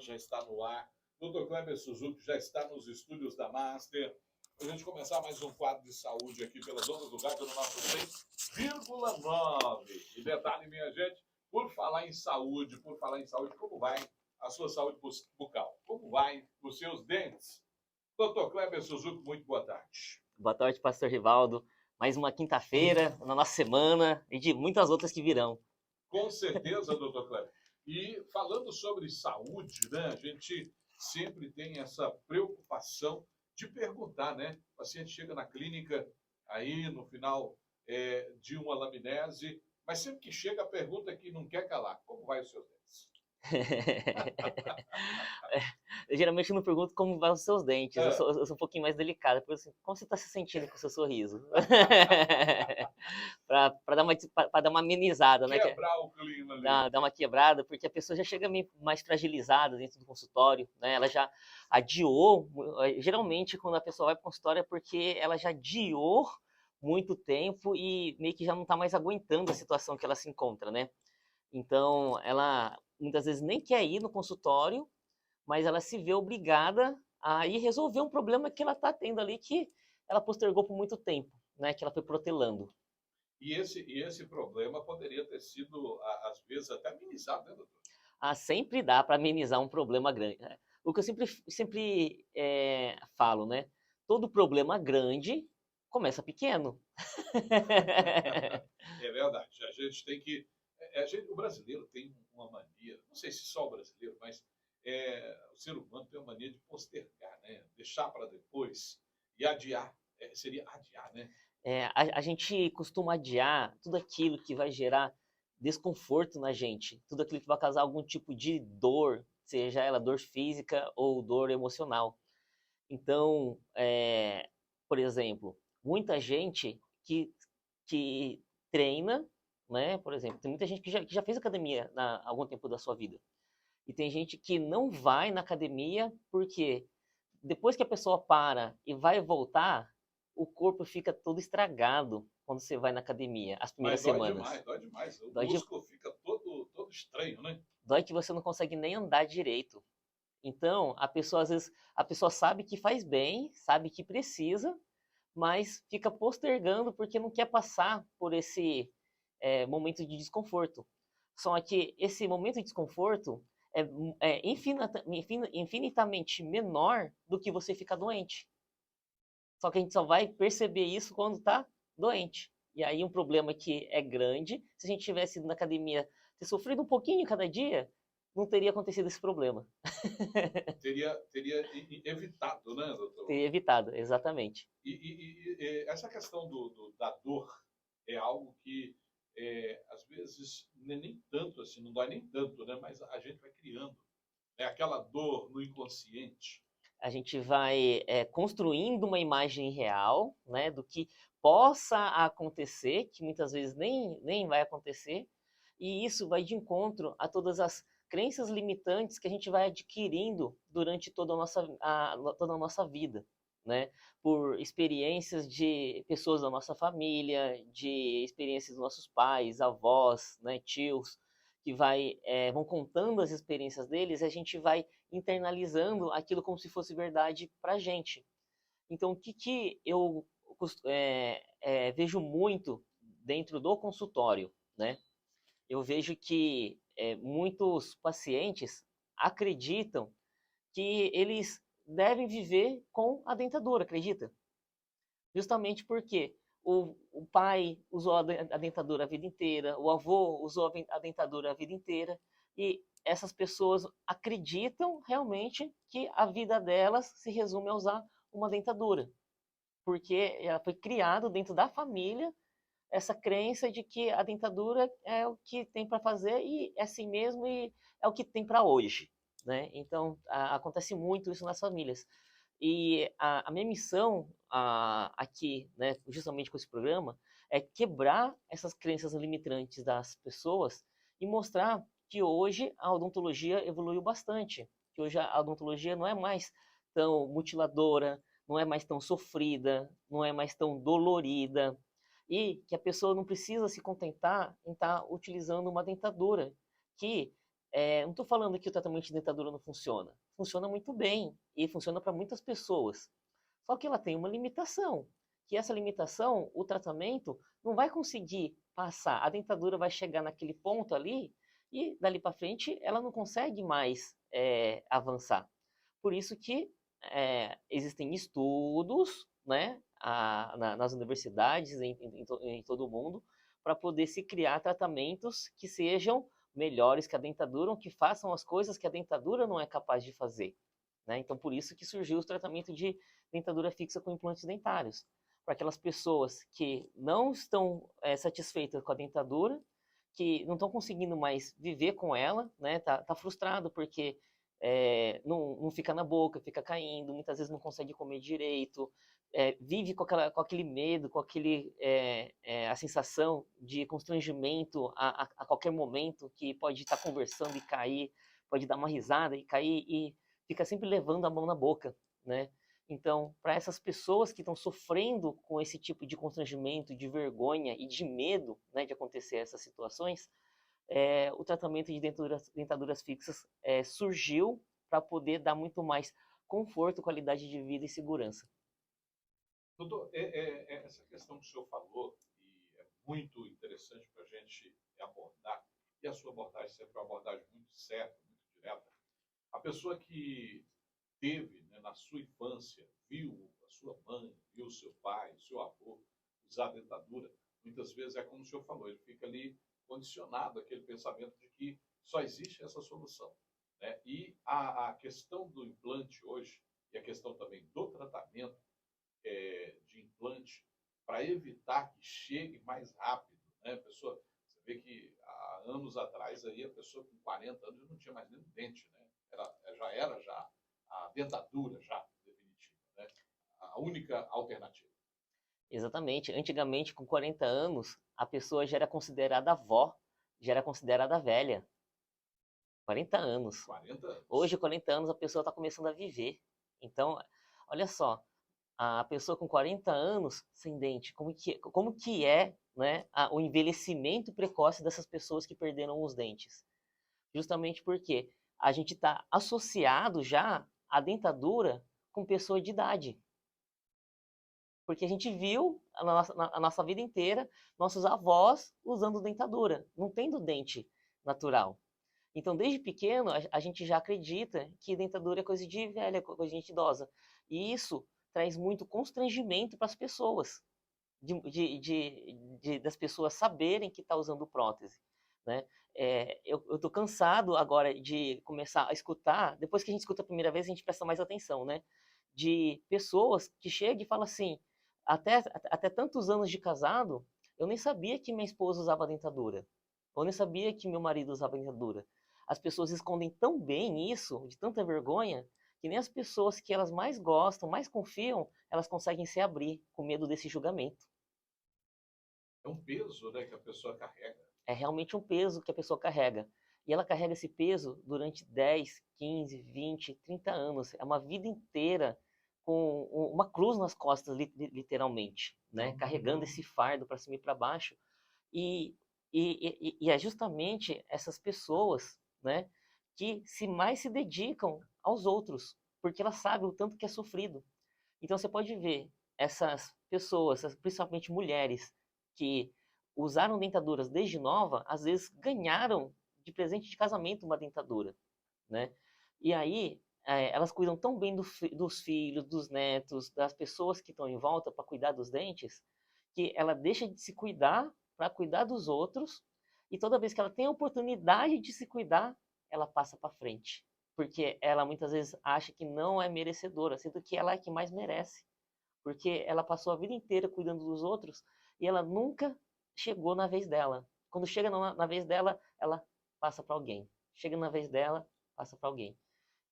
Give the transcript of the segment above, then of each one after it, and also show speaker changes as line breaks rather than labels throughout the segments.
Já está no ar. Dr. Kleber Suzuki já está nos estúdios da Master. Para a gente começar mais um quadro de saúde aqui pelas ondas do rádio no nosso 6,9. E detalhe, minha gente, por falar em saúde, como vai a sua saúde bucal? Como vai os seus dentes? Dr. Kleber Suzuki, muito boa tarde.
Boa tarde, pastor Rivaldo. Mais uma quinta-feira na nossa semana e de muitas outras que virão.
Com certeza, doutor Kleber. E falando sobre saúde, né, a gente sempre tem essa preocupação de perguntar, né? O paciente chega na clínica aí no final de uma anamnese, mas sempre que chega a pergunta que não quer calar: como vai os seus dentes?
Eu geralmente não pergunto como vão os seus dentes. Eu sou um pouquinho mais delicada. Porque assim, como você está se sentindo com o seu sorriso? Para dar uma amenizada, né?
Quebrar o clima ali.
Dar uma quebrada, porque a pessoa já chega meio mais fragilizada dentro do consultório, né? Ela já adiou. Geralmente, quando a pessoa vai para o consultório é porque ela já adiou muito tempo e meio que já não está mais aguentando a situação que ela se encontra, né? Então, ela muitas vezes nem quer ir no consultório, mas ela se vê obrigada a ir resolver um problema que ela está tendo ali, que ela postergou por muito tempo, né? Que ela foi protelando.
E esse problema poderia ter sido, às vezes, até amenizado, né, doutor?
Sempre dá para amenizar um problema grande. O que eu sempre falo, né? Todo problema grande começa pequeno.
É verdade. A gente tem que. O brasileiro tem uma mania, não sei se só o brasileiro, mas o ser humano tem uma mania de postergar, né? Deixar para depois e adiar. Seria adiar, né?
A gente costuma adiar tudo aquilo que vai gerar desconforto na gente, tudo aquilo que vai causar algum tipo de dor, seja ela dor física ou dor emocional. Então, por exemplo, muita gente que treina, né? Por exemplo, tem muita gente que já fez academia há algum tempo da sua vida. E tem gente que não vai na academia porque depois que a pessoa para e vai voltar, o corpo fica todo estragado quando você vai na academia, as primeiras semanas.
Dói demais. O
Dói,
músculo fica todo estranho, né?
Dói que você não consegue nem andar direito. Então, a pessoa, às vezes, a pessoa sabe que faz bem, sabe que precisa, mas fica postergando porque não quer passar por esse momento de desconforto. Só que esse momento de desconforto é infinitamente menor do que você ficar doente. Só que a gente só vai perceber isso quando está doente. E aí um problema que é grande, se a gente tivesse ido na academia, ter sofrido um pouquinho cada dia, não teria acontecido esse problema.
Teria evitado, né, doutor?
Teria evitado, exatamente.
E essa questão da dor é algo que, às vezes, nem tanto assim, não dói nem tanto, né? Mas a gente vai criando. É aquela dor no inconsciente.
A gente vai construindo uma imagem real, né, do que possa acontecer, que muitas vezes nem vai acontecer, e isso vai de encontro a todas as crenças limitantes que a gente vai adquirindo durante toda a nossa vida, né? Por experiências de pessoas da nossa família, de experiências dos nossos pais, avós, né, tios, que vão contando as experiências deles, e a gente vai internalizando aquilo como se fosse verdade para a gente. Então, o que eu vejo muito dentro do consultório, né? Eu vejo que muitos pacientes acreditam que eles devem viver com a dentadura, acredita? Justamente porque o pai usou a dentadura a vida inteira, o avô usou a dentadura a vida inteira, e essas pessoas acreditam realmente que a vida delas se resume a usar uma dentadura, porque ela foi criado dentro da família essa crença de que a dentadura é o que tem para fazer e é assim mesmo e é o que tem para hoje, né? Então acontece muito isso nas famílias. E a minha missão aqui, né, justamente com esse programa, é quebrar essas crenças limitantes das pessoas e mostrar que hoje a odontologia evoluiu bastante. Que hoje a odontologia não é mais tão mutiladora, não é mais tão sofrida, não é mais tão dolorida. E que a pessoa não precisa se contentar em estar utilizando uma dentadura, que Não estou falando que o tratamento de dentadura não funciona. Funciona muito bem e funciona para muitas pessoas. Só que ela tem uma limitação, que essa limitação, o tratamento não vai conseguir passar. A dentadura vai chegar naquele ponto ali e dali para frente ela não consegue mais avançar. Por isso que existem estudos, né, nas universidades em todo o mundo para poder se criar tratamentos que sejam melhores que a dentadura, que façam as coisas que a dentadura não é capaz de fazer. Né? Então, por isso que surgiu o tratamento de dentadura fixa com implantes dentários. Para aquelas pessoas que não estão satisfeitas com a dentadura, que não estão conseguindo mais viver com ela, né? Tá frustrado porque não fica na boca, fica caindo, muitas vezes não consegue comer direito, vive com aquele medo, com a sensação de constrangimento a qualquer momento, que pode estar conversando e cair, pode dar uma risada e cair, e fica sempre levando a mão na boca, né? Então, para essas pessoas que estão sofrendo com esse tipo de constrangimento, de vergonha e de medo, né, de acontecer essas situações, o tratamento de dentaduras fixas surgiu para poder dar muito mais conforto, qualidade de vida e segurança.
Doutor, essa questão que o senhor falou, e é muito interessante para a gente abordar, e a sua abordagem sempre é uma abordagem muito certa, muito direta. A pessoa que teve, né, na sua infância, viu a sua mãe, viu o seu pai, o seu avô usar a dentadura, muitas vezes é como o senhor falou, ele fica ali condicionado àquele pensamento de que só existe essa solução. Né? E a questão do implante hoje, e a questão também do tratamento de implante, para evitar que chegue mais rápido. Né? A pessoa, você vê que há anos atrás, aí, a pessoa com 40 anos não tinha mais nenhum dente. Né? Já era a dentadura já definitiva, né? A única alternativa.
Exatamente. Antigamente, com 40 anos, a pessoa já era considerada avó, já era considerada velha. 40 anos.
40 anos.
Hoje, 40 anos, a pessoa está começando a viver. Então, olha só, a pessoa com 40 anos sem dente, como que é, né, o envelhecimento precoce dessas pessoas que perderam os dentes? Justamente porque a gente está associado já à dentadura com pessoa de idade. Porque a gente viu a nossa vida inteira nossos avós usando dentadura, não tendo dente natural. Então, desde pequeno, a gente já acredita que dentadura é coisa de velha, coisa de gente idosa. E isso traz muito constrangimento para as pessoas, das pessoas saberem que está usando prótese. Né? Eu estou cansado agora de começar a escutar, depois que a gente escuta a primeira vez, a gente presta mais atenção, né? De pessoas que chegam e falam assim, até tantos anos de casado, eu nem sabia que minha esposa usava dentadura. Eu nem sabia que meu marido usava dentadura. As pessoas escondem tão bem isso, de tanta vergonha, que nem as pessoas que elas mais gostam, mais confiam, elas conseguem se abrir com medo desse julgamento.
É um peso, né, que a pessoa carrega.
É realmente um peso que a pessoa carrega. E ela carrega esse peso durante 10, 15, 20, 30 anos. É uma vida inteira com uma cruz nas costas, literalmente, né? Carregando esse fardo para cima e para baixo. E é justamente essas pessoas, né, que mais se dedicam aos outros, porque elas sabem o tanto que é sofrido. Então você pode ver essas pessoas, principalmente mulheres, que usaram dentaduras desde nova, às vezes ganharam de presente de casamento uma dentadura, né? E aí elas cuidam tão bem dos filhos, dos netos, das pessoas que estão em volta para cuidar dos dentes, que ela deixa de se cuidar para cuidar dos outros, e toda vez que ela tem a oportunidade de se cuidar, ela passa para frente, porque ela muitas vezes acha que não é merecedora, sendo que ela é que mais merece, porque ela passou a vida inteira cuidando dos outros e ela nunca chegou na vez dela. Quando chega na vez dela, ela passa para alguém. Chega na vez dela, passa para alguém.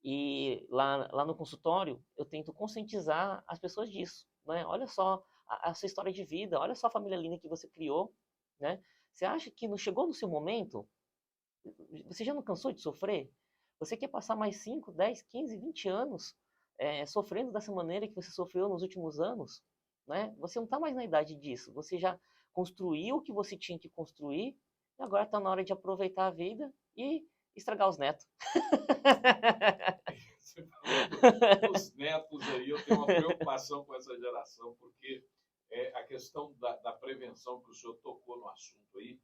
E lá no consultório, eu tento conscientizar as pessoas disso. Né? Olha só a sua história de vida, olha só a família linda que você criou. Né? Você acha que não chegou no seu momento? Você já não cansou de sofrer? Você quer passar mais 5, 10, 15, 20 anos sofrendo dessa maneira que você sofreu nos últimos anos? Né? Você não está mais na idade disso. Você já construiu o que você tinha que construir e agora está na hora de aproveitar a vida e Estragar os netos.
Você falou dos netos aí, eu tenho uma preocupação com essa geração, porque a questão da prevenção que o senhor tocou no assunto aí,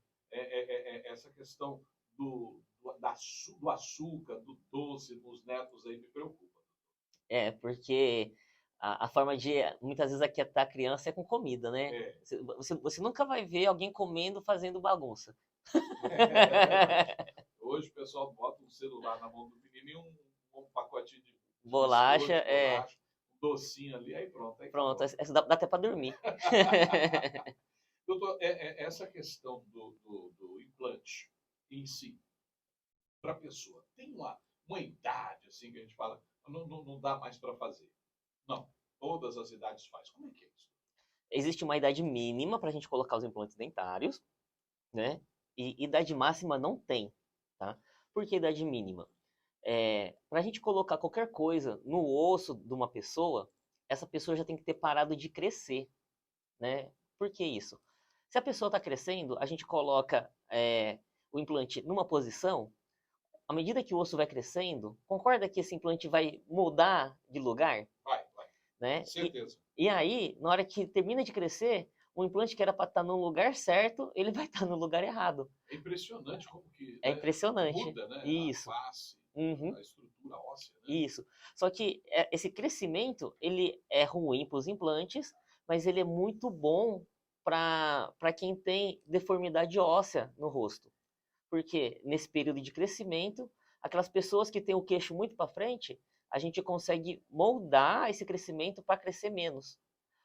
essa questão do açúcar, do doce nos netos aí me preocupa.
Porque a forma de, muitas vezes, aquietar a criança é com comida, né?
É,
Você nunca vai ver alguém comendo, fazendo bagunça.
é verdade. Hoje o pessoal bota um celular na mão do menino e um pacotinho de
Bolacha,
biscoito, bolacha, um docinho ali, aí pronto. Aí
pronto,
acabou.
essa dá até para dormir.
Doutor, essa questão do implante em si, para a pessoa, tem uma idade assim que a gente fala, não dá mais para fazer. Não, todas as idades faz. Como é que é isso?
Existe uma idade mínima para a gente colocar os implantes dentários, né? E idade máxima não tem, tá? Por que idade mínima? Para a gente colocar qualquer coisa no osso de uma pessoa, essa pessoa já tem que ter parado de crescer, né? Por que isso? Se a pessoa está crescendo, a gente coloca o implante numa posição, à medida que o osso vai crescendo, concorda que esse implante vai mudar de lugar,
Vai,
né?
certeza.
E aí, na hora que termina de crescer, o implante que era para estar no lugar certo, ele vai estar no lugar errado.
É impressionante como que,
É
né,
impressionante.
muda, né, a
Isso.
face,
Uhum.
a estrutura óssea, né?
Isso. Só que esse crescimento, ele é ruim para os implantes, mas ele é muito bom para quem tem deformidade óssea no rosto. Porque nesse período de crescimento, aquelas pessoas que têm o queixo muito para frente, a gente consegue moldar esse crescimento para crescer menos.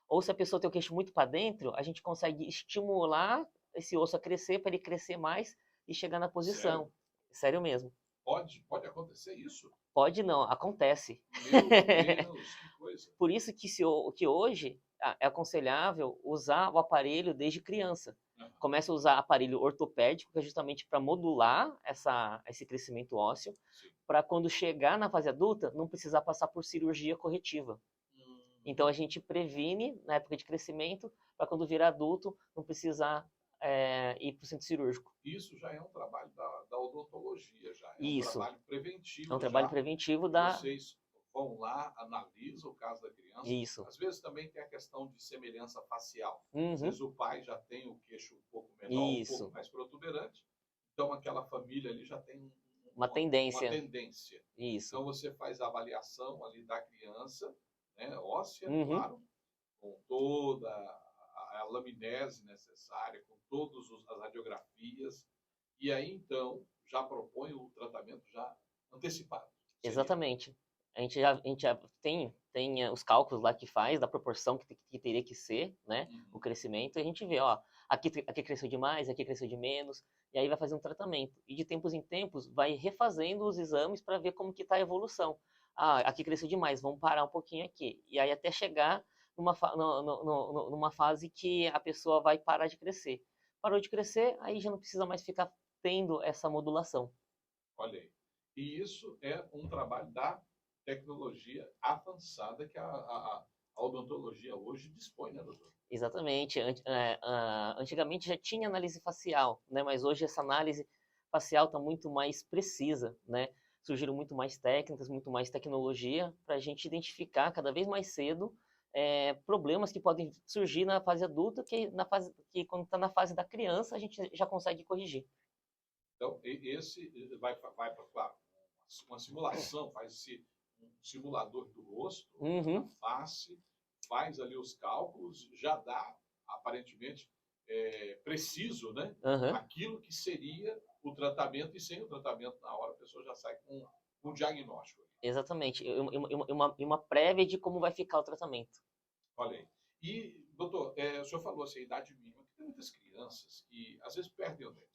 Ou se a pessoa tem o queixo muito para dentro, a gente consegue estimular esse osso a crescer para ele crescer mais e chegar na posição.
Sério?
Sério mesmo.
Pode acontecer isso?
Pode não, acontece.
Meu Deus, que coisa.
Por isso que hoje é aconselhável usar o aparelho desde criança.
Uhum.
Começa a usar aparelho ortopédico, que é justamente para modular esse crescimento ósseo, para quando chegar na fase adulta, não precisar passar por cirurgia corretiva. Então a gente previne na época de crescimento, para quando virar adulto, não precisar ir para o centro cirúrgico.
Isso já é um trabalho da odontologia, já é um
Isso.
trabalho preventivo.
É um trabalho
já.
preventivo
Vocês vão lá, analisam o caso da criança.
Isso.
Às vezes também tem a questão de semelhança facial.
Uhum.
Às vezes o pai já tem o queixo um pouco menor,
Isso.
um pouco mais protuberante. Então aquela família ali já tem
uma tendência.
Isso. Então você faz a avaliação ali da criança, né, óssea,
Uhum.
claro, com toda a lamínese necessária, com todas as radiografias, e aí então já propõe o tratamento já antecipado. Seria.
Exatamente. A gente já tem os cálculos lá que faz da proporção que teria que ser, né, o crescimento, e a gente vê, ó, aqui cresceu demais, aqui cresceu de menos, e aí vai fazer um tratamento. E de tempos em tempos vai refazendo os exames para ver como que está a evolução. Ah, aqui cresceu demais, vamos parar um pouquinho aqui. E aí até chegar numa fase que a pessoa vai parar de crescer. Parou de crescer, aí já não precisa mais ficar tendo essa modulação.
Olha aí. E isso é um trabalho da tecnologia avançada que a odontologia hoje dispõe, né, doutor?
Exatamente. Antigamente já tinha análise facial, né? Mas hoje essa análise facial está muito mais precisa, né? Surgiram muito mais técnicas, muito mais tecnologia para a gente identificar cada vez mais cedo problemas que podem surgir na fase adulta, que quando está na fase da criança a gente já consegue corrigir.
Então, esse vai para, claro, uma simulação, faz-se um simulador do rosto, da face, faz ali os cálculos, já dá, aparentemente, preciso, né? Aquilo que seria o tratamento, e sem o tratamento na hora, a pessoa já sai com um diagnóstico.
Exatamente, e uma prévia de como vai ficar o tratamento.
Olha aí. E, doutor, o senhor falou assim, a idade mínima, que tem muitas crianças que às vezes perdem o dente.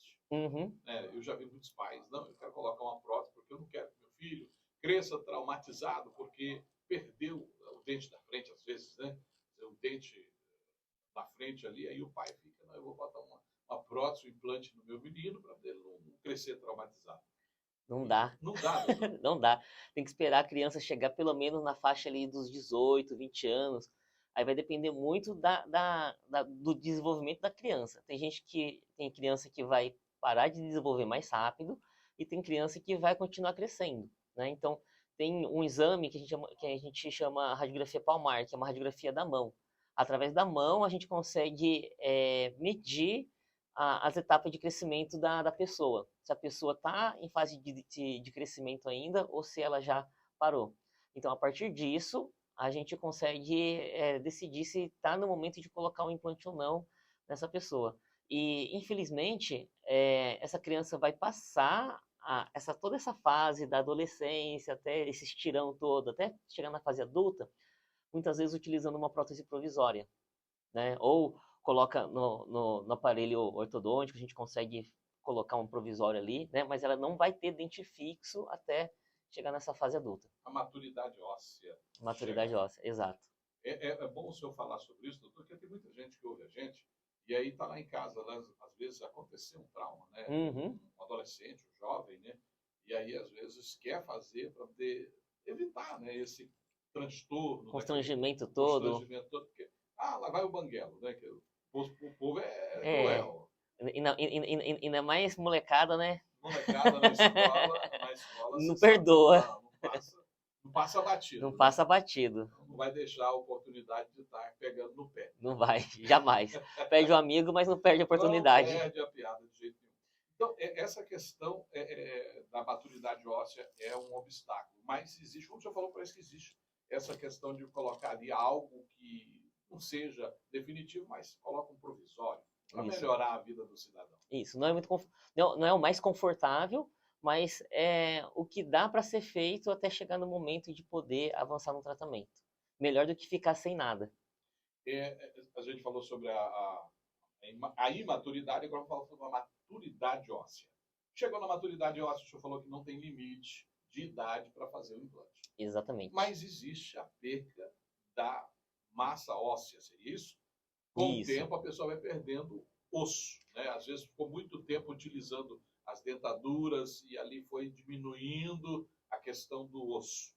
Eu já vi muitos pais, não, eu quero colocar uma prótese porque eu não quero que meu filho cresça traumatizado porque perdeu o dente da frente, às vezes, né? O dente na frente ali, aí o pai fica, não, eu vou botar uma prótese, um implante no meu menino para ele não crescer traumatizado.
Não dá.
Não dá, doutor.
Não dá. Tem que esperar a criança chegar pelo menos na faixa ali dos 18, 20 anos. Aí vai depender muito do desenvolvimento da criança. Tem criança que vai parar de desenvolver mais rápido, e tem criança que vai continuar crescendo, né? Então, tem um exame que a gente chama radiografia palmar, que é uma radiografia da mão. Através da mão, a gente consegue medir as etapas de crescimento da pessoa. Se a pessoa está em fase de crescimento ainda ou se ela já parou. Então, a partir disso, a gente consegue decidir se está no momento de colocar um implante ou não nessa pessoa. E, infelizmente, essa criança vai passar toda essa fase da adolescência, até esse estirão todo, até chegar na fase adulta, muitas vezes utilizando uma prótese provisória, né? Ou coloca no aparelho ortodôntico, a gente consegue colocar um provisório ali, né? Mas ela não vai ter dente fixo até chegar nessa fase adulta.
A maturidade óssea.
Maturidade óssea, exato.
É bom o senhor falar sobre isso, doutor, porque tem muita gente que ouve a gente e aí está lá em casa, né? Às vezes aconteceu um trauma, né?
Uhum.
Um adolescente, um jovem, né? E aí às vezes quer fazer para poder evitar, né? Esse transtorno,
constrangimento todo.
Constrangimento todo, porque lá vai o banguelo, né? Que o povo é cruel.
E não é mais molecada, né?
Molecada na escola
não perdoa.
Não passa batido.
Não
né?
passa batido.
Não vai deixar a oportunidade de estar pegando no pé.
Não vai, jamais. Perde o amigo, mas não perde a oportunidade.
Não perde a piada de jeito nenhum. Então, essa questão da maturidade óssea é um obstáculo. Mas existe, como o senhor falou, parece que existe essa questão de colocar ali algo que não seja definitivo, mas coloca um provisório para melhorar a vida do cidadão.
Isso, não é muito não é o mais confortável, mas é o que dá para ser feito até chegar no momento de poder avançar no tratamento. Melhor do que ficar sem nada.
A gente falou sobre a imaturidade, agora vamos falar sobre a maturidade óssea. Chegou na maturidade óssea, o senhor falou que não tem limite de idade para fazer o implante.
Exatamente.
Mas existe a perda da massa óssea, seria isso? Com o tempo, a pessoa vai perdendo osso. Né? Às vezes ficou muito tempo utilizando as dentaduras e ali foi diminuindo a questão do osso.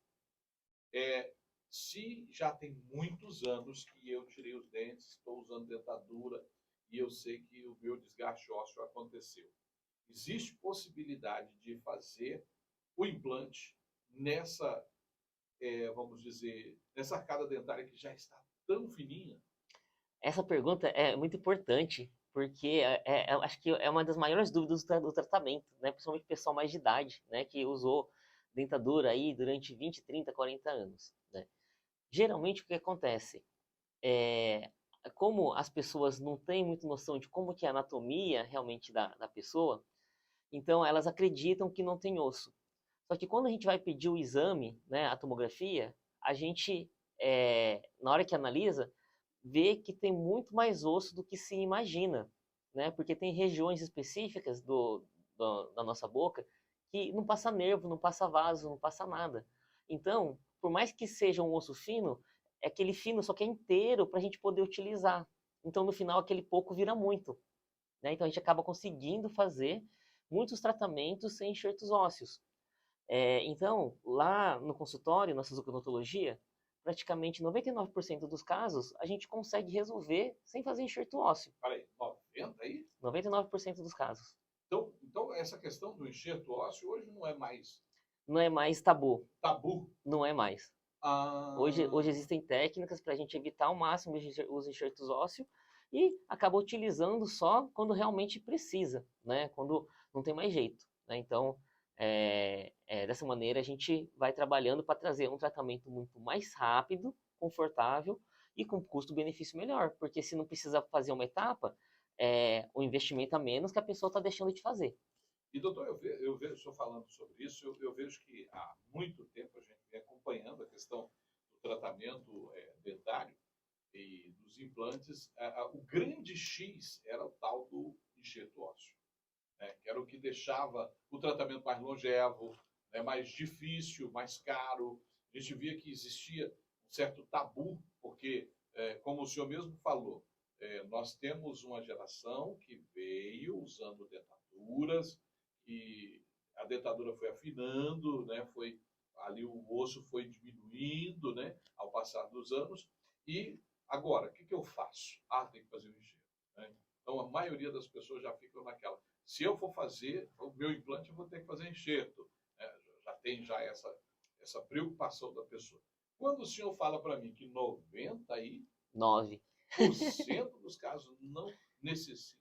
Se já tem muitos anos que eu tirei os dentes, estou usando dentadura e eu sei que o meu desgaste ósseo aconteceu, existe possibilidade de fazer o implante nessa, vamos dizer, nessa arcada dentária que já está tão fininha?
Essa pergunta é muito importante, porque acho que é uma das maiores dúvidas do tratamento, né? Principalmente o pessoal mais de idade, né? Que usou dentadura aí durante 20, 30, 40 anos, né? Geralmente o que acontece como as pessoas não têm muita noção de como que é a anatomia realmente da pessoa, então elas acreditam que não tem osso. Só que quando a gente vai pedir o exame, né, a tomografia, a gente, na hora que analisa, vê que tem muito mais osso do que se imagina, né? Porque tem regiões específicas da nossa boca que não passa nervo, não passa vaso, não passa nada. Então, por mais que seja um osso fino, é aquele fino só que é inteiro para a gente poder utilizar. Então, no final, aquele pouco vira muito, né? Então, a gente acaba conseguindo fazer muitos tratamentos sem enxertos ósseos. Então, lá no consultório, na odontologia, praticamente 99% dos casos a gente consegue resolver sem fazer enxerto ósseo.
Peraí, 90 aí?
99% dos casos.
Então, essa questão do enxerto ósseo hoje não é mais...
Não é mais tabu.
Tabu?
Não é mais. Hoje existem técnicas para a gente evitar ao máximo os enxertos ósseos e acaba utilizando só quando realmente precisa, né? Quando não tem mais jeito, né? Então, dessa maneira a gente vai trabalhando para trazer um tratamento muito mais rápido, confortável e com custo-benefício melhor, porque se não precisa fazer uma etapa, o investimento a menos que a pessoa está deixando de fazer.
E, doutor, eu vejo o senhor falando sobre isso, eu vejo que há muito tempo a gente vem acompanhando a questão do tratamento dentário e dos implantes. O grande X era o tal do enxerto ósseo, né? Que era o que deixava o tratamento mais longevo, né? Mais difícil, mais caro. A gente via que existia um certo tabu, porque, como o senhor mesmo falou, nós temos uma geração que veio usando dentaduras, e a dentadura foi afinando, né? Ali o osso foi diminuindo, né? Ao passar dos anos. E agora, o que eu faço? Tem que fazer um enxerto, né? Então a maioria das pessoas já ficam naquela. se eu for fazer o meu implante, eu vou ter que fazer enxerto. Já tem já essa preocupação da pessoa. Quando o senhor fala para mim que
9.
99% dos casos não necessita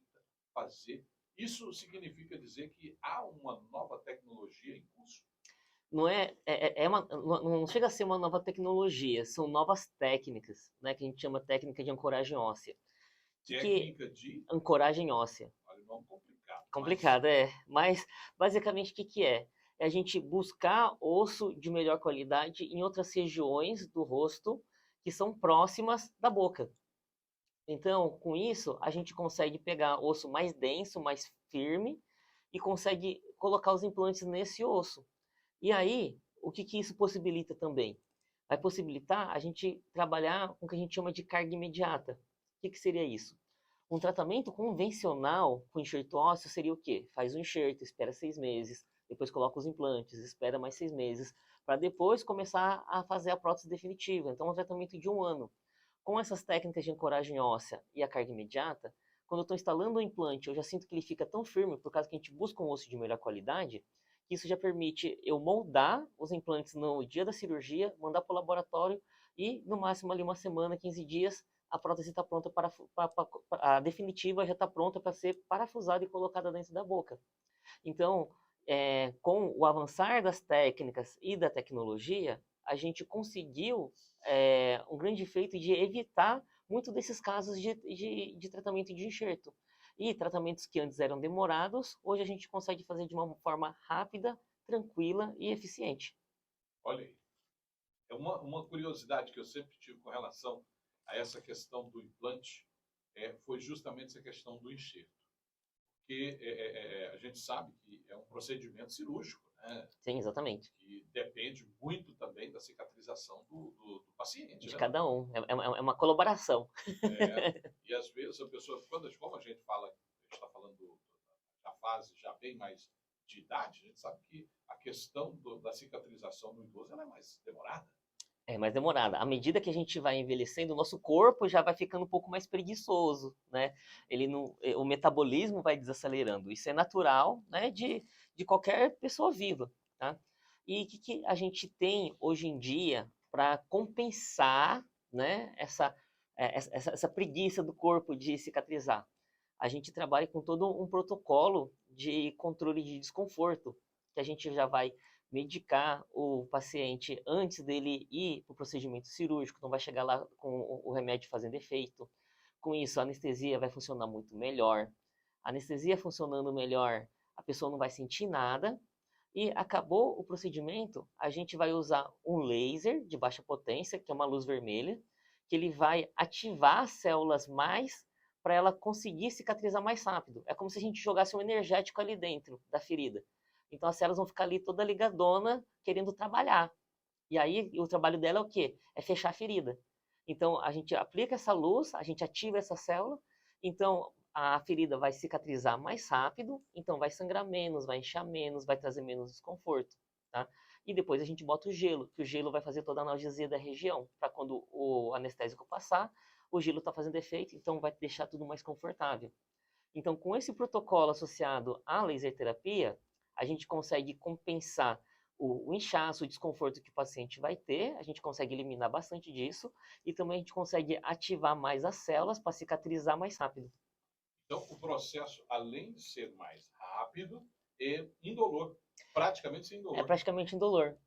fazer, isso significa dizer que há uma nova tecnologia em curso?
Não não chega a ser uma nova tecnologia, são novas técnicas, né, que a gente chama técnica de ancoragem óssea.
Técnica de...
Ancoragem óssea.
Olha, nome complicado.
Complicado, mas basicamente o que é? É a gente buscar osso de melhor qualidade em outras regiões do rosto que são próximas da boca. Então, com isso, a gente consegue pegar osso mais denso, mais firme e consegue colocar os implantes nesse osso. E aí, o que isso possibilita também? Vai possibilitar a gente trabalhar com o que a gente chama de carga imediata. O que seria isso? Um tratamento convencional com enxerto ósseo seria o quê? Faz o enxerto, espera 6 meses, depois coloca os implantes, espera mais 6 meses, para depois começar a fazer a prótese definitiva. Então, é um tratamento de 1 ano. Com essas técnicas de ancoragem óssea e a carga imediata, quando eu estou instalando o implante, eu já sinto que ele fica tão firme, por causa que a gente busca um osso de melhor qualidade, que isso já permite eu moldar os implantes no dia da cirurgia, mandar para o laboratório e, no máximo, ali 1 semana, 15 dias, a prótese está pronta a definitiva já está pronta para ser parafusada e colocada dentro da boca. Então, com o avançar das técnicas e da tecnologia, a gente conseguiu um grande feito de evitar muito desses casos de tratamento de enxerto. E tratamentos que antes eram demorados, hoje a gente consegue fazer de uma forma rápida, tranquila e eficiente.
Olha aí. É uma curiosidade que eu sempre tive com relação a essa questão do implante, foi justamente essa questão do enxerto. Porque a gente sabe que é um procedimento cirúrgico, né?
Sim, exatamente.
Que depende muito também da cicatrização do paciente.
De
né?
cada um. É uma colaboração.
E às vezes a pessoa, como a gente fala, a gente está falando da fase já bem mais de idade, a gente sabe que a questão da cicatrização do idoso ela é mais demorada.
É mais demorada. À medida que a gente vai envelhecendo, o nosso corpo já vai ficando um pouco mais preguiçoso, né? O metabolismo vai desacelerando. Isso é natural, né, de qualquer pessoa viva, tá? E o que a gente tem hoje em dia para compensar, né, essa preguiça do corpo de cicatrizar? A gente trabalha com todo um protocolo de controle de desconforto, que a gente já vai medicar o paciente antes dele ir para o procedimento cirúrgico, não vai chegar lá com o remédio fazendo efeito. Com isso, a anestesia vai funcionar muito melhor. A anestesia funcionando melhor, a pessoa não vai sentir nada. E acabou o procedimento, a gente vai usar um laser de baixa potência, que é uma luz vermelha, que ele vai ativar as células mais para ela conseguir cicatrizar mais rápido. É como se a gente jogasse um energético ali dentro da ferida. Então as células vão ficar ali toda ligadona, querendo trabalhar. E aí o trabalho dela é o quê? É fechar a ferida. Então a gente aplica essa luz, a gente ativa essa célula, então a ferida vai cicatrizar mais rápido, então vai sangrar menos, vai inchar menos, vai trazer menos desconforto, tá? E depois a gente bota o gelo, que o gelo vai fazer toda a analgesia da região, para quando o anestésico passar, o gelo está fazendo efeito, então vai deixar tudo mais confortável. Então, com esse protocolo associado à laser terapia, a gente consegue compensar o inchaço, o desconforto que o paciente vai ter, a gente consegue eliminar bastante disso e também a gente consegue ativar mais as células para cicatrizar mais rápido.
Então, o processo, além de ser mais rápido, é indolor, praticamente sem indolor.
É praticamente indolor.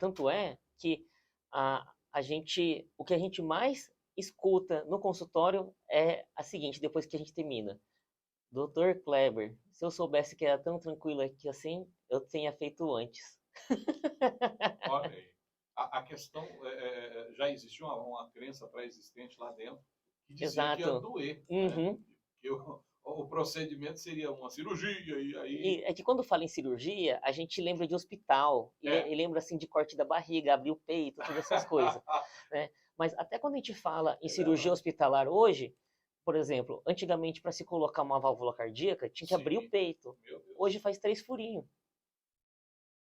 Tanto é que o que a gente mais escuta no consultório é a seguinte, depois que a gente termina. Dr. Kleber, se eu soubesse que era tão tranquilo aqui assim, eu tinha feito antes.
Olha aí. A questão, já existia uma crença pré-existente lá dentro que dizia que ia
Exato.
doer.
Uhum.
Né? Que o procedimento seria uma cirurgia e aí...
E é que quando fala em cirurgia, a gente lembra de hospital, e lembra assim de corte da barriga, abrir o peito, todas essas coisas. Né? Mas até quando a gente fala em cirurgia hospitalar hoje, por exemplo, antigamente para se colocar uma válvula cardíaca, tinha que abrir o peito. Hoje faz 3 furinhos.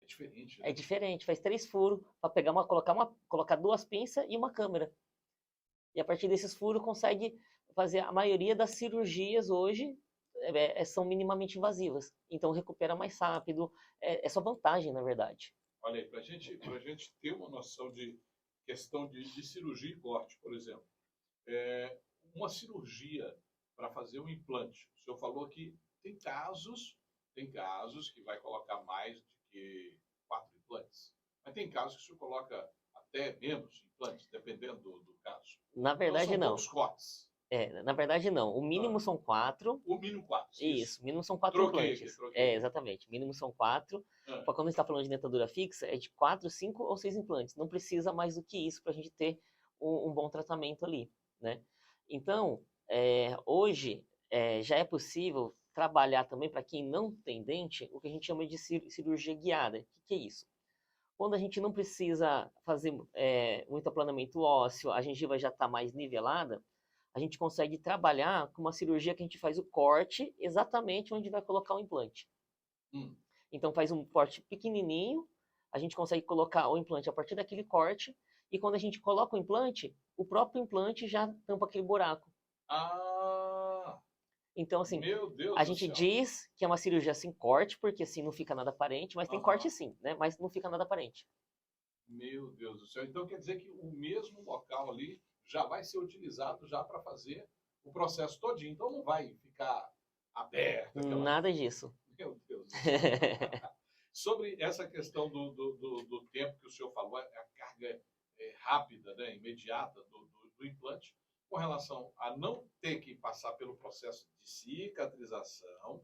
É diferente, né?
É diferente, faz 3 furos para colocar 2 pinças e uma câmera. E a partir desses furos consegue fazer a maioria das cirurgias hoje são minimamente invasivas. Então recupera mais rápido, é só vantagem, na verdade.
Olha aí, para gente ter uma noção de questão de cirurgia e corte, por exemplo. Uma cirurgia para fazer um implante. O senhor falou que tem casos que vai colocar mais do que 4 implantes. Mas tem casos que o senhor coloca até menos implantes, dependendo do caso.
Na
Então
verdade,
são
não.
poucos cortes.
Na verdade, não. O mínimo são 4.
O mínimo 4.
Isso, o mínimo são 4
Troquei
implantes.
troquei.
Exatamente. O mínimo são 4.
Ah,
Quando a gente está falando de dentadura fixa, é de 4, 5 ou 6 implantes. Não precisa mais do que isso para a gente ter um bom tratamento ali, né? Então, hoje, já é possível trabalhar também, para quem não tem dente, o que a gente chama de cirurgia guiada. O que é isso? Quando a gente não precisa fazer muito aplanamento ósseo, a gengiva já está mais nivelada, a gente consegue trabalhar com uma cirurgia que a gente faz o corte exatamente onde vai colocar o implante. Então faz um corte pequenininho, a gente consegue colocar o implante a partir daquele corte, e quando a gente coloca o implante, o próprio implante já tampa aquele buraco. Então, assim,
meu Deus
a
do
gente
céu.
diz que é uma cirurgia sem corte, porque assim não fica nada aparente, mas tem corte sim, né? Mas não fica nada aparente.
Meu Deus do céu. Então quer dizer que o mesmo local ali já vai ser utilizado já para fazer o processo todinho. Então não vai ficar aberto.
Nada disso.
Meu Deus do céu. Sobre essa questão do tempo que o senhor falou, a carga rápida, né, imediata do implante, com relação a não ter que passar pelo processo de cicatrização,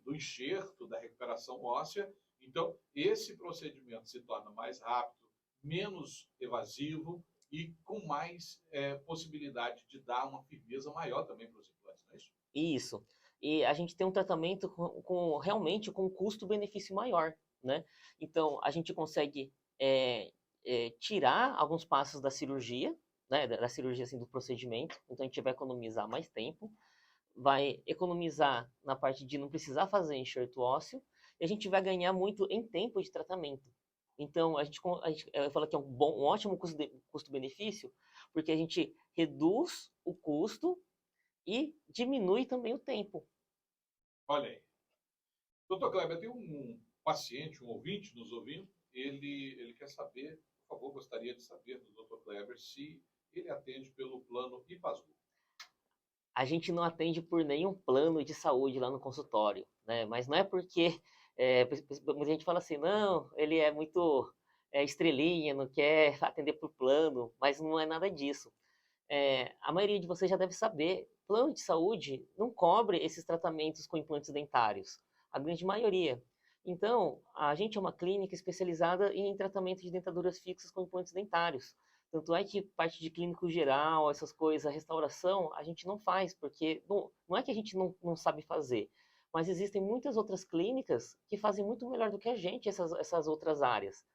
do enxerto, da recuperação óssea. Então, esse procedimento se torna mais rápido, menos evasivo e com mais possibilidade de dar uma firmeza maior também para os implantes, não é isso?
Isso. E a gente tem um tratamento realmente com custo-benefício maior, né? Então, a gente consegue tirar alguns passos da cirurgia, né? Da cirurgia, assim, do procedimento. Então, a gente vai economizar mais tempo, vai economizar na parte de não precisar fazer enxerto ósseo, e a gente vai ganhar muito em tempo de tratamento. Então, eu falo que é um ótimo custo-benefício, porque a gente reduz o custo e diminui também o tempo.
Olha aí. Doutor Kleber, tem um paciente, um ouvinte nos ouvindo, ele quer saber, por favor, gostaria de saber do Dr. Kleber se ele atende pelo plano IPASGU.
A gente não atende por nenhum plano de saúde lá no consultório, né? Mas não é porque muita gente fala assim, não, ele é muito estrelinha, não quer atender por plano, mas não é nada disso. A maioria de vocês já deve saber, plano de saúde não cobre esses tratamentos com implantes dentários, a grande maioria. Então, a gente é uma clínica especializada em tratamento de dentaduras fixas com implantes dentários. Tanto é que parte de clínico geral, essas coisas, restauração, a gente não faz, porque não é que a gente não sabe fazer, mas existem muitas outras clínicas que fazem muito melhor do que a gente essas outras áreas.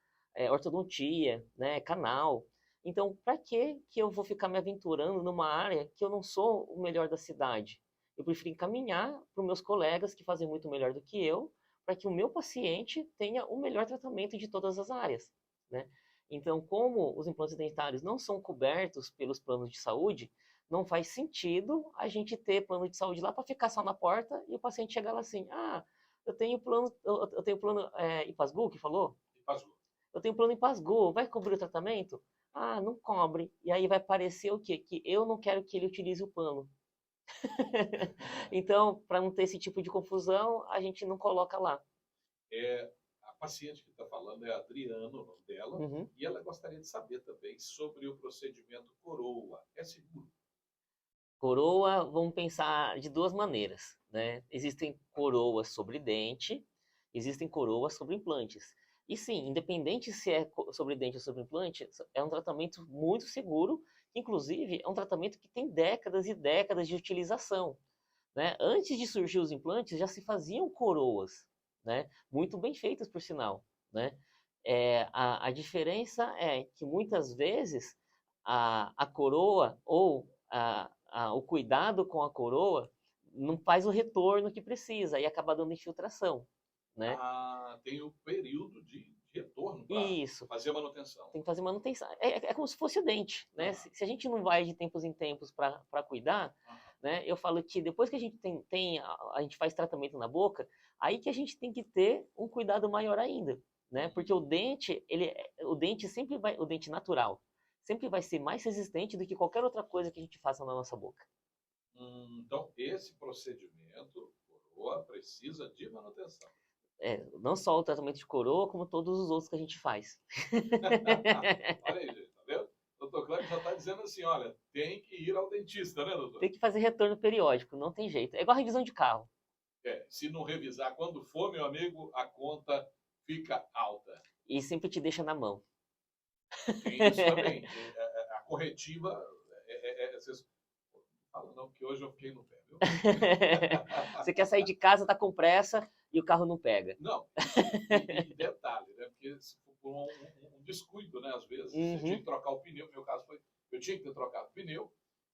Ortodontia, né, canal. Então, para que eu vou ficar me aventurando numa área que eu não sou o melhor da cidade? Eu prefiro encaminhar para os meus colegas que fazem muito melhor do que eu, para que o meu paciente tenha o melhor tratamento de todas as áreas, né? Então, como os implantes dentários não são cobertos pelos planos de saúde, não faz sentido a gente ter plano de saúde lá para ficar só na porta e o paciente chegar lá assim, eu tenho plano IPASGU, que falou?
IPASGU.
Eu tenho plano IPASGU, vai cobrir o tratamento? Não cobre. E aí vai parecer o quê? Que eu não quero que ele utilize o plano. Então, para não ter esse tipo de confusão, a gente não coloca lá.
A paciente que está falando é a Adriana, o nome dela, e ela gostaria de saber também sobre o procedimento coroa. É seguro?
Coroa, vamos pensar de duas maneiras, né? Existem coroas sobre dente, existem coroas sobre implantes. E sim, independente se é sobre dente ou sobre implante, é um tratamento muito seguro, inclusive é um tratamento que tem décadas e décadas de utilização, né? Antes de surgir os implantes, já se faziam coroas, né? Muito bem feitas, por sinal, né? A diferença é que muitas vezes a coroa ou o cuidado com a coroa não faz o retorno que precisa e acaba dando infiltração, né?
Tem o período de retorno
para
fazer a manutenção.
Tem que fazer manutenção. É como se fosse o dente, né? Se a gente não vai de tempos em tempos para cuidar, né? Eu falo que depois que a gente a gente faz tratamento na boca, aí que a gente tem que ter um cuidado maior ainda, né? Porque o dente, o dente natural, sempre vai ser mais resistente do que qualquer outra coisa que a gente faça na nossa boca.
Então, esse procedimento, coroa, precisa de manutenção.
Não só o tratamento de coroa, como todos os outros que a gente faz.
Olha aí, gente, tá vendo? O doutor Cleber já está dizendo assim, olha, tem que ir ao dentista, né, doutor?
Tem que fazer retorno periódico, não tem jeito. É igual a revisão de carro.
Se não revisar quando for, meu amigo, a conta fica alta.
E sempre te deixa na mão.
Tem isso também. A corretiva, vocês falam não, porque hoje eu fiquei no pé, viu?
Você quer sair de casa, tá com pressa e o carro não pega.
Não, e detalhe, né? Porque se for por um descuido, né? Às vezes, você tinha que trocar o pneu. No meu caso foi, eu tinha que ter trocado o pneu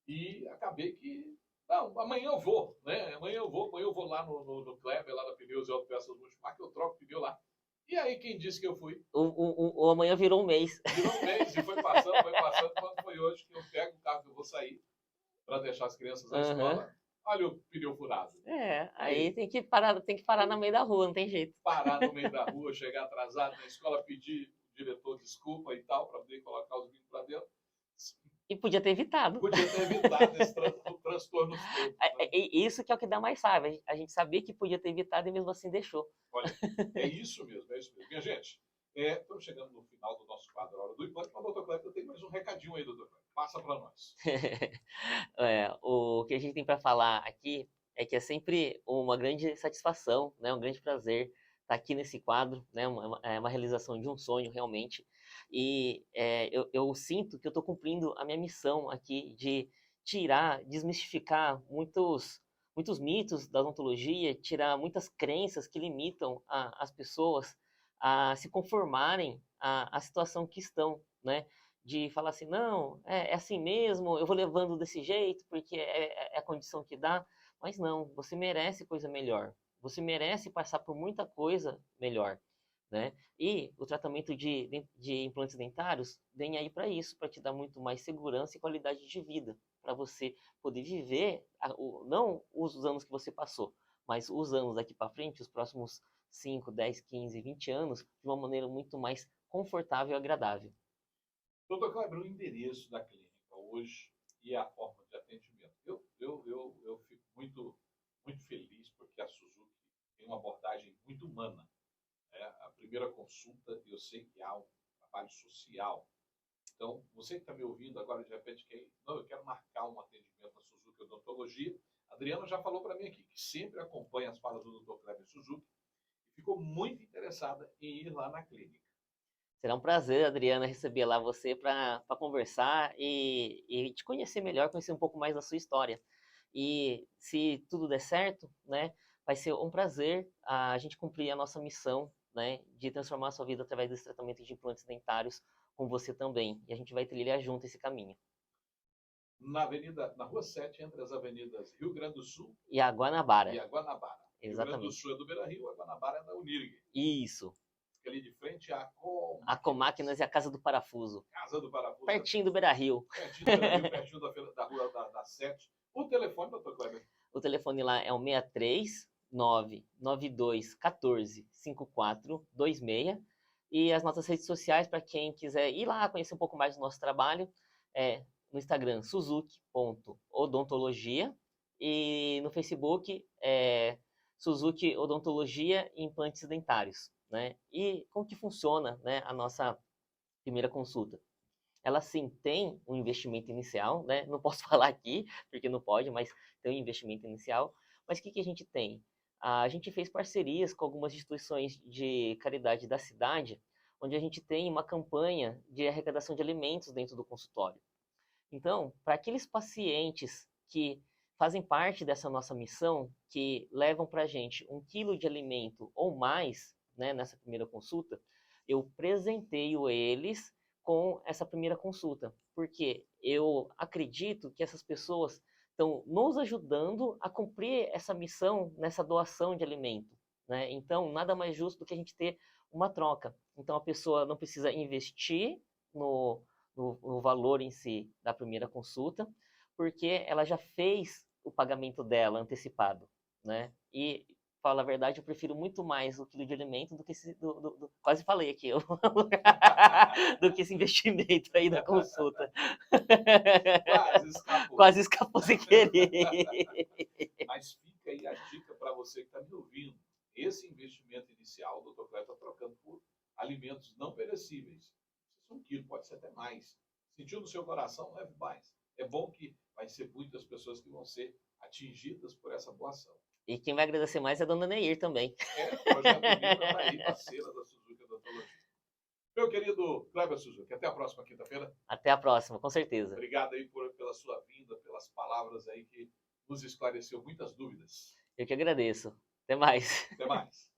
e acabei que, não, amanhã eu vou, né? Amanhã eu vou lá no Kleber, lá na Pneus e Autopeças Multimarca, eu troco o pneu lá. E aí, quem disse que eu fui?
O amanhã virou um mês.
Virou um mês e foi passando, quando foi hoje que eu pego o carro que eu vou sair para deixar as crianças na escola. Olha o pneu furado.
Aí tem que parar no meio da rua, não tem jeito.
Parar no meio da rua, chegar atrasado na escola, pedir o diretor desculpa e tal, para poder colocar os meninos para dentro.
E podia ter evitado.
Podia ter evitado esse transtorno todo. Né?
Isso que é o que dá mais raiva. A gente sabia que podia ter evitado e mesmo assim deixou.
Olha, é isso mesmo. Minha gente, estamos chegando no final do nosso quadro Hora do Implante, mas, doutor Cleber, eu tenho mais um recadinho aí, doutor Cleber. Passa para nós.
O que a gente tem para falar aqui é que é sempre uma grande satisfação, né, um grande prazer estar aqui nesse quadro, né, uma realização de um sonho realmente. E eu sinto que eu estou cumprindo a minha missão aqui de desmistificar muitos mitos da odontologia, tirar muitas crenças que limitam as pessoas a se conformarem à situação que estão, né? De falar assim, não, é assim mesmo, eu vou levando desse jeito, porque é a condição que dá. Mas não, você merece coisa melhor. Você merece passar por muita coisa melhor, né? E o tratamento de implantes dentários vem aí para isso, para te dar muito mais segurança e qualidade de vida, para você poder viver, não os anos que você passou, mas os anos daqui para frente, os próximos 5, 10, 15, 20 anos, de uma maneira muito mais confortável e agradável.
Doutor Kleber, o endereço da clínica hoje e a forma de atendimento. Eu fico muito, muito feliz porque a Suzuki tem uma abordagem muito humana. Né? A primeira consulta, eu sei que há um trabalho social. Então, você que está me ouvindo agora, de repente, eu quero marcar um atendimento na Suzuki Odontologia. A Adriana já falou para mim aqui que sempre acompanha as falas do Dr. Kleber Suzuki e ficou muito interessada em ir lá na clínica.
Será um prazer, Adriana, receber lá você para conversar e te conhecer melhor, conhecer um pouco mais da sua história. E se tudo der certo, né, vai ser um prazer a gente cumprir a nossa missão, né, de transformar a sua vida através desse tratamento de implantes dentários com você também. E a gente vai trilhar junto esse caminho.
Na Rua 7, entre as avenidas Rio Grande do Sul
e a Guanabara.
Exatamente. Rio Grande do Sul é do Beira-Rio, a Guanabara é da Unirg.
Isso.
Fica ali de frente à
Comáquinas e a Casa do Parafuso.
Casa do Parafuso.
Pertinho do Beira-Rio.
Pertinho do Beira-Rio, pertinho da Rua da 7. O telefone, doutor Kleber?
O telefone lá é o 63 992 14 5426. E as nossas redes sociais, para quem quiser ir lá conhecer um pouco mais do nosso trabalho, é no Instagram suzuki.odontologia e no Facebook é Suzuki Odontologia e Implantes Dentários, né? E como que funciona, né, a nossa primeira consulta? Ela sim tem um investimento inicial, né? Não posso falar aqui, porque não pode, mas tem um investimento inicial. Mas o que a gente tem? A gente fez parcerias com algumas instituições de caridade da cidade, onde a gente tem uma campanha de arrecadação de alimentos dentro do consultório. Então, para aqueles pacientes que fazem parte dessa nossa missão, que levam para a gente 1 quilo de alimento ou mais, né, nessa primeira consulta, eu presenteio eles com essa primeira consulta, porque eu acredito que essas pessoas estão nos ajudando a cumprir essa missão nessa doação de alimento, né? Então, nada mais justo do que a gente ter uma troca. Então, a pessoa não precisa investir no valor em si da primeira consulta, porque ela já fez o pagamento dela antecipado, né? E, falo a verdade, eu prefiro muito mais o quilo de alimento do que quase falei aqui, do que esse investimento aí da consulta.
Quase escapou.
Quase escapou sem querer.
Mas fica aí a dica para você que está me ouvindo. Esse investimento inicial, o Dr. Cleber está trocando por alimentos não perecíveis. Se 1 quilo, pode ser até mais. Sentiu no seu coração, leve mais. É bom que vai ser muitas pessoas que vão ser atingidas por essa boa ação.
E quem vai agradecer mais é a dona Neir também.
É, o Projeto Libra está aí, parceira da Suzuki Odontologia. Meu querido Cleber Suzuki, até a próxima quinta-feira.
Até a próxima, com certeza.
Obrigado aí pela sua vinda, pelas palavras aí que nos esclareceu muitas dúvidas.
Eu que agradeço. Até mais.
Até mais.